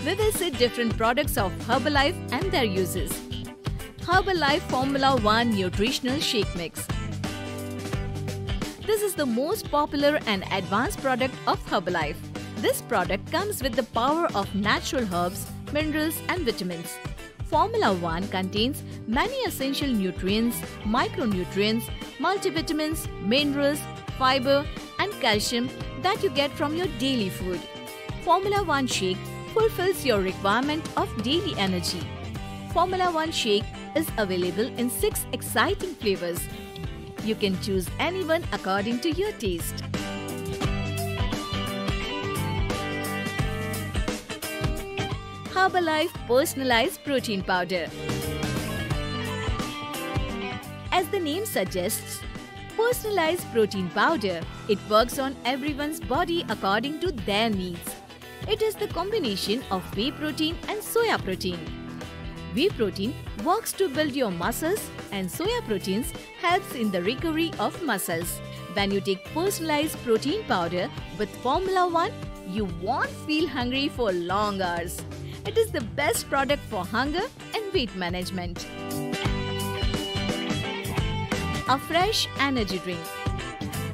we will see different products of Herbalife and their uses. Herbalife Formula 1 Nutritional Shake Mix. This is the most popular and advanced product of Herbalife. This product comes with the power of natural herbs, minerals and vitamins. Formula 1 contains many essential nutrients, micronutrients, multivitamins, minerals, fiber and calcium that you get from your daily food. Formula 1 Shake fulfills your requirement of daily energy. Formula 1 Shake is available in 6 exciting flavors. You can choose any one according to your taste. Herbalife Personalized Protein Powder. As the name suggests, personalized protein powder, it works on everyone's body according to their needs. It is the combination of whey protein and soya protein. Whey protein works to build your muscles and soya proteins helps in the recovery of muscles. When you take personalized protein powder with Formula 1, you won't feel hungry for long hours. It is the best product for hunger and weight management. A fresh energy drink.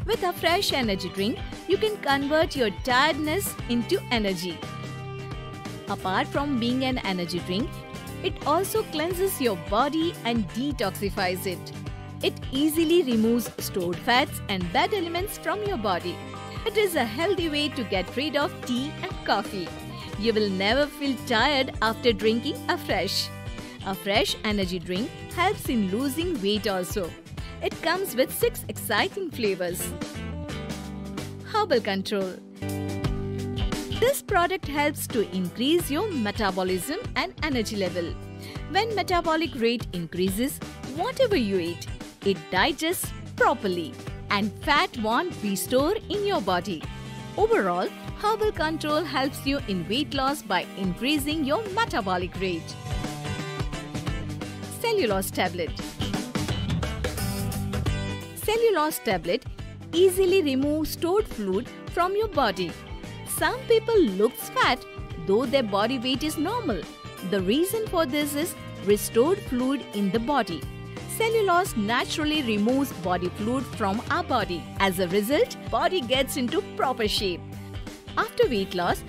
With a fresh energy drink, you can convert your tiredness into energy. Apart from being an energy drink, it also cleanses your body and detoxifies it. It easily removes stored fats and bad elements from your body. It is a healthy way to get rid of tea and coffee. You will never feel tired after drinking a fresh energy drink helps in losing weight also. It comes with 6 exciting flavors. Herbal Control. This product helps to increase your metabolism and energy level. When metabolic rate increases, whatever you eat, it digests properly and fat won't be stored in your body. Overall, Herbal Control helps you in weight loss by increasing your metabolic rate. Cellulose Tablet. Cellulose tablet easily removes stored fluid from your body. Some people look fat though their body weight is normal. The reason for this is restored fluid in the body. Cellulose naturally removes body fluid from our body. As a result, body gets into proper shape. After weight loss,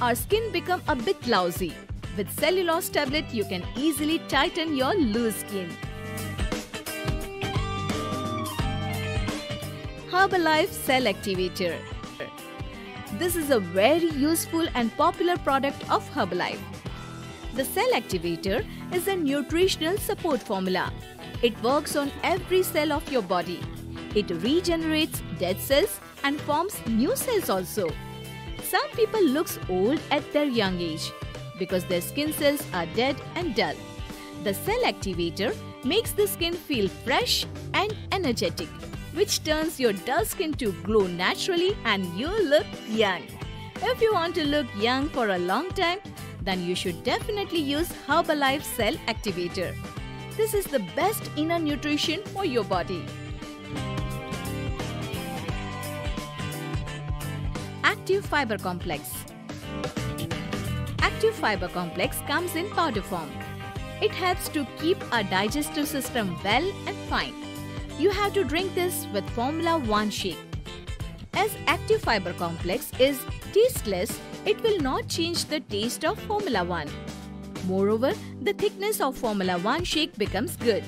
our skin becomes a bit lousy. With cellulose tablet, you can easily tighten your loose skin. Herbalife Cell Activator. This is a very useful and popular product of Herbalife. The Cell Activator is a nutritional support formula. It works on every cell of your body. It regenerates dead cells and forms new cells also. Some people look old at their young age because their skin cells are dead and dull. The Cell Activator makes the skin feel fresh and energetic, which turns your dull skin to glow naturally and you look young. If you want to look young for a long time, then you should definitely use Herbalife Cell Activator. This is the best inner nutrition for your body. Active Fiber Complex. Active Fiber Complex comes in powder form. It helps to keep our digestive system well and fine. You have to drink this with Formula 1 Shake. As Active Fiber Complex is tasteless, it will not change the taste of Formula 1. Moreover, the thickness of Formula 1 Shake becomes good.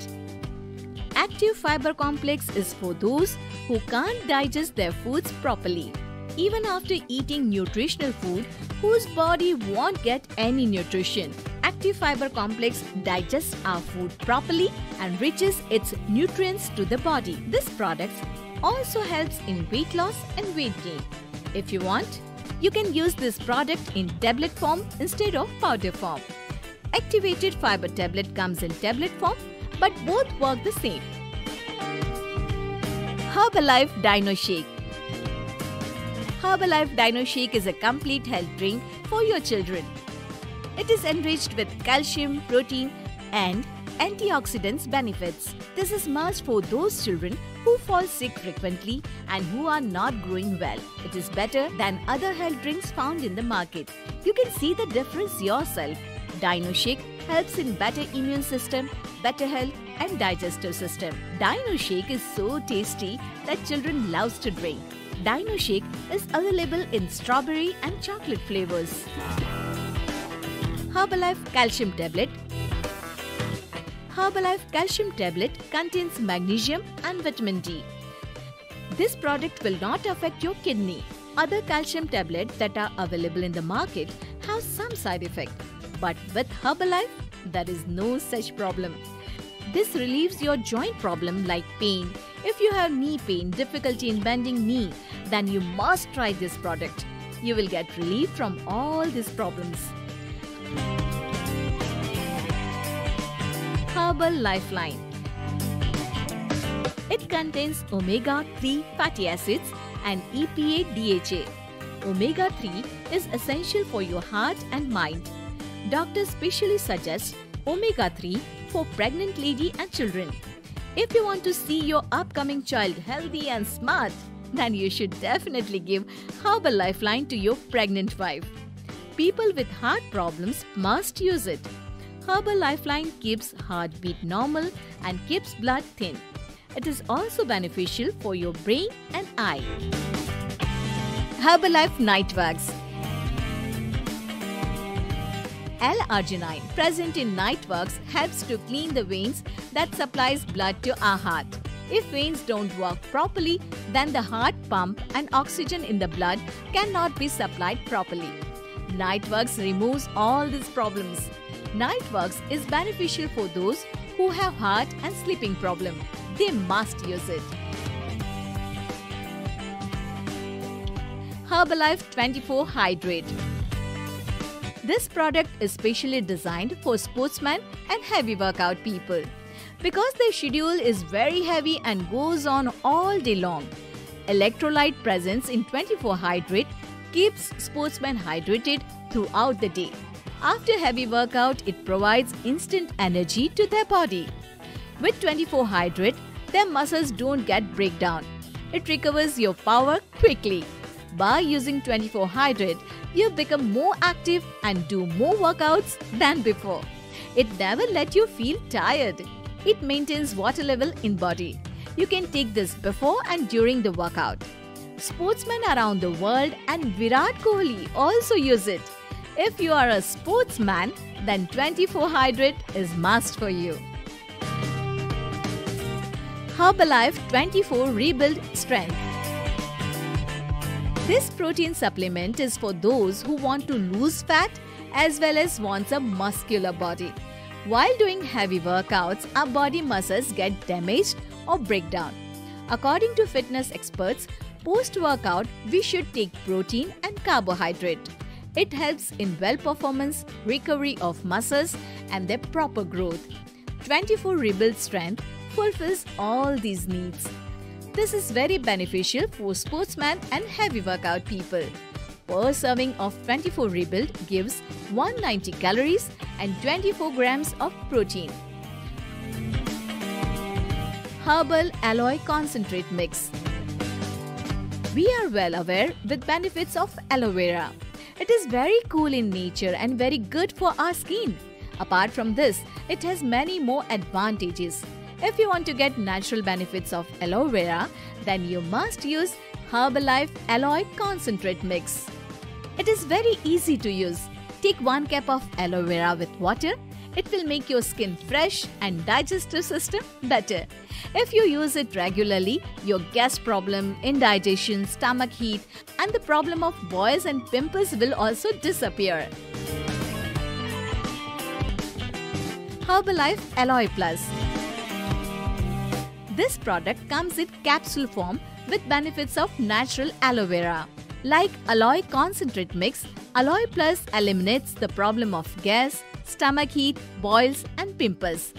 Active Fiber Complex is for those who can't digest their foods properly. Even after eating nutritional food, whose body won't get any nutrition, Active Fiber Complex digests our food properly and reaches its nutrients to the body. This product also helps in weight loss and weight gain. If you want, you can use this product in tablet form instead of powder form. Activated Fiber Tablet comes in tablet form, but both work the same. Herbalife Dino Shake. Herbalife Dino Shake is a complete health drink for your children. It is enriched with calcium, protein and antioxidants benefits. This is must for those children who fall sick frequently and who are not growing well. It is better than other health drinks found in the market. You can see the difference yourself. Dino Shake helps in better immune system, better health and digestive system. Dino Shake is so tasty that children loves to drink. Dino Shake is available in strawberry and chocolate flavors. Herbalife Calcium Tablet. Herbalife Calcium Tablet contains magnesium and vitamin D. This product will not affect your kidney. Other calcium tablets that are available in the market have some side effect. But with Herbalife, there is no such problem. This relieves your joint problem like pain. If you have knee pain, difficulty in bending knee, then you must try this product. You will get relief from all these problems. Herbal Lifeline. It contains omega-3 fatty acids and EPA-DHA. Omega-3 is essential for your heart and mind. Doctors specially suggest omega-3 for pregnant lady and children. If you want to see your upcoming child healthy and smart, then you should definitely give Herbal Lifeline to your pregnant wife. People with heart problems must use it. Herbal Lifeline keeps heartbeat normal and keeps blood thin. It is also beneficial for your brain and eye. Herbalife Nightworks. L-arginine present in Nightworks helps to clean the veins that supplies blood to our heart. If veins don't work properly, then the heart pump and oxygen in the blood cannot be supplied properly. Nightworks removes all these problems. Nightworks is beneficial for those who have heart and sleeping problem. They must use it. Herbalife 24 Hydrate. This product is specially designed for sportsmen and heavy workout people. Because their schedule is very heavy and goes on all day long, electrolyte presence in 24 Hydrate keeps sportsmen hydrated throughout the day. After heavy workout, it provides instant energy to their body. With 24 Hydrate, their muscles don't get breakdown. It recovers your power quickly. By using 24 Hydrate, you become more active and do more workouts than before. It never let you feel tired. It maintains water level in body. You can take this before and during the workout. Sportsmen around the world and Virat Kohli also use it. If you are a sportsman, then 24 Hydrate is must for you. Herbalife 24 Rebuild Strength. This protein supplement is for those who want to lose fat as well as wants a muscular body. While doing heavy workouts, our body muscles get damaged or break down. According to fitness experts, post-workout we should take protein and carbohydrate. It helps in well performance, recovery of muscles and their proper growth. 24 Rebuild Strength fulfills all these needs. This is very beneficial for sportsmen and heavy workout people. Per serving of 24 Rebuild gives 190 calories and 24 grams of protein. Herbal Aloe Concentrate Mix. We are well aware with benefits of aloe vera. It is very cool in nature and very good for our skin. Apart from this, it has many more advantages. If you want to get natural benefits of aloe vera, then you must use Herbalife Aloe Concentrate Mix. It is very easy to use. Take 1 cup of aloe vera with water. It will make your skin fresh and digestive system better. If you use it regularly, your gas problem, indigestion, stomach heat and the problem of boils and pimples will also disappear. Herbalife Aloe Plus. This product comes in capsule form with benefits of natural aloe vera. Like Aloe Concentrate Mix, Aloe Plus eliminates the problem of gas, stomach heat, boils and pimples.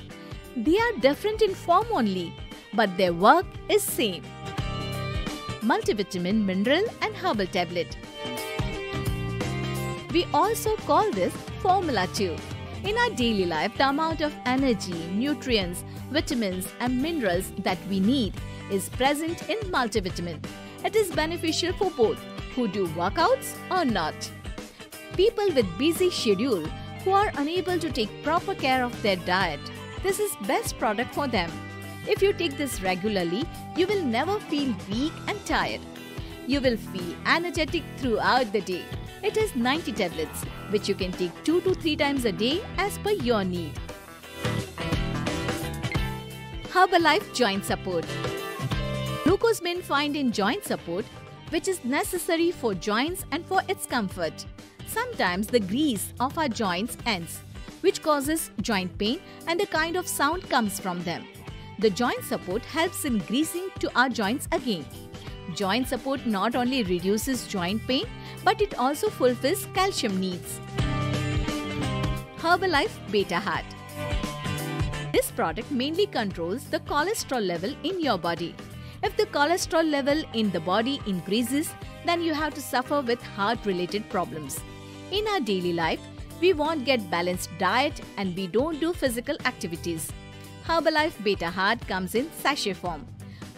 They are different in form only, but their work is same. Multivitamin, mineral and herbal tablet. We also call this Formula 2. In our daily life, the amount of energy, nutrients, vitamins and minerals that we need is present in multivitamin. It is beneficial for both who do workouts or not. People with busy schedule who are unable to take proper care of their diet, this is best product for them. If you take this regularly, you will never feel weak and tired. You will feel energetic throughout the day. It has 90 tablets, which you can take 2 to 3 times a day as per your need. Herbalife Joint Support. Glucose been found in joint support, which is necessary for joints and for its comfort. Sometimes the grease of our joints ends, which causes joint pain and a kind of sound comes from them. The joint support helps in greasing to our joints again. Joint support not only reduces joint pain, but it also fulfills calcium needs. Herbalife Beta Heart. This product mainly controls the cholesterol level in your body. If the cholesterol level in the body increases, then you have to suffer with heart-related problems. In our daily life, we won't get balanced diet and we don't do physical activities. Herbalife Beta Heart comes in sachet form.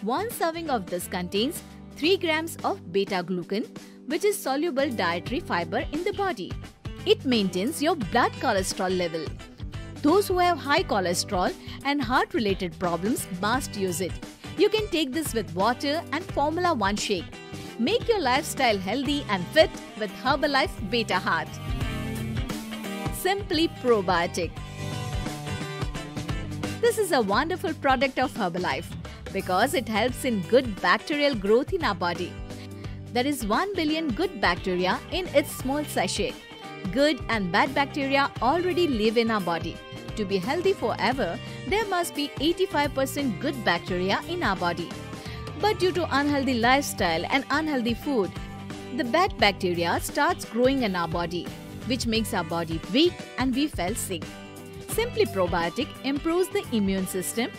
One serving of this contains 3 grams of beta-glucan, which is soluble dietary fiber in the body. It maintains your blood cholesterol level. Those who have high cholesterol and heart-related problems must use it. You can take this with water and Formula 1 shake. Make your lifestyle healthy and fit with Herbalife Beta Heart. Simply Probiotic. This is a wonderful product of Herbalife because it helps in good bacterial growth in our body. There is 1 billion good bacteria in its small sachet. Good and bad bacteria already live in our body. To be healthy forever, there must be 85% good bacteria in our body. But due to unhealthy lifestyle and unhealthy food, the bad bacteria starts growing in our body, which makes our body weak and we fell sick. Simply Probiotic improves the immune system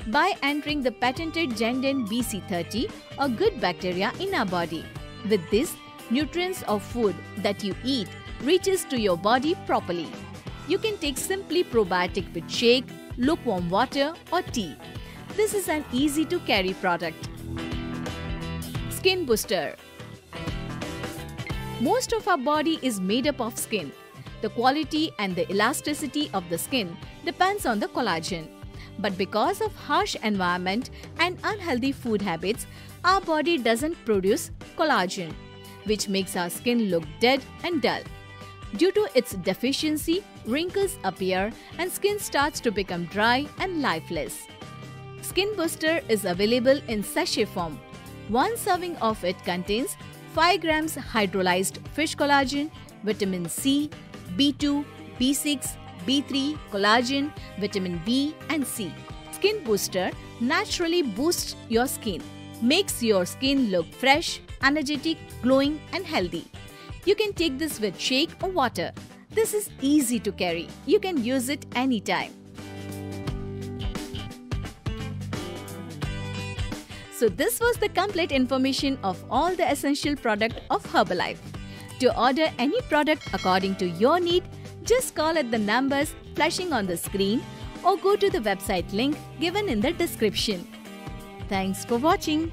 by entering the patented Gendin BC30, a good bacteria in our body. With this, nutrients of food that you eat reaches to your body properly. You can take Simply Probiotic with shake, lukewarm water or tea. This is an easy to carry product. Skin Booster. Most of our body is made up of skin. The quality and the elasticity of the skin depends on the collagen. But because of harsh environment and unhealthy food habits, our body doesn't produce collagen, which makes our skin look dead and dull. Due to its deficiency, wrinkles appear and skin starts to become dry and lifeless. Skin Booster is available in sachet form. One serving of it contains 5 grams hydrolyzed fish collagen, vitamin C, B2, B6, B3, collagen, vitamin B and C. Skin Booster naturally boosts your skin, makes your skin look fresh, energetic, glowing and healthy. You can take this with shake or water. This is easy to carry. You can use it anytime. So this was the complete information of all the essential product of Herbalife. To order any product according to your need, just call at the numbers flashing on the screen or go to the website link given in the description. Thanks for watching.